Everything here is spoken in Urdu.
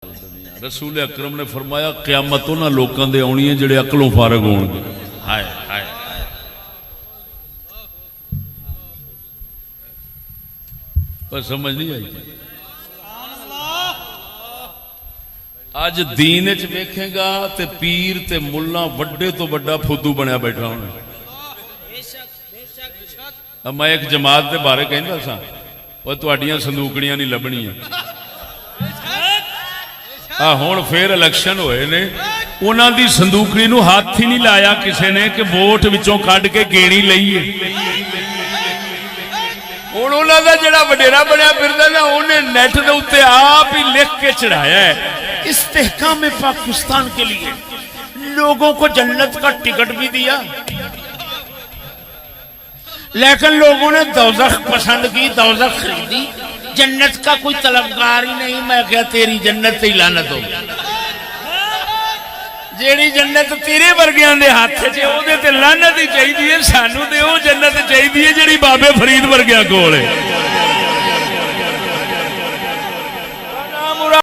رسول اکرم نے فرمایا قیامت انہاں لوکاں دے آنی ہے جڑے عقلوں فارغ ہون گے. ہائے ہائے پر سمجھ نہیں آئی. اج دین وچ ویکھے گا تے پیر تے ملا وڈے تو وڈا فدو بنیا بیٹھا ہونا. میں ایک جماعت دے بارے کہندا سا وہ تہاڈیاں صندوقڑیاں نہیں لبنیاں. ہوں پھر الیکشن ہوئے نے انہوں دی صندوقڑی نو ہاتھ ہی نہیں لایا کسی نے کہ ووٹ وچوں کڈ کے گیڑی لئیے. ہوں انہوں دا جڑا وڈیرا بنیا پھردا نا انہیں نیٹ دے اوتے آپ ہی لکھ کے چڑھایا ہے استحکام پاکستان کے لیے لوگوں کو جنت کا ٹکٹ بھی دیا لیکن لوگوں نے دوزخ پسند کی دوزخ خریدی جنت کا کوئی طلبگار ہی نہیں. میں کہا تیری جنت تے لعنت ہو جیڑی جنت تیرے ورگیاں دے ہاتھ چ او دے تے لعنت ہی چاہیے. سانو تے او جنت چاہیے جیڑی بابے فرید ورگیاں کول ہے.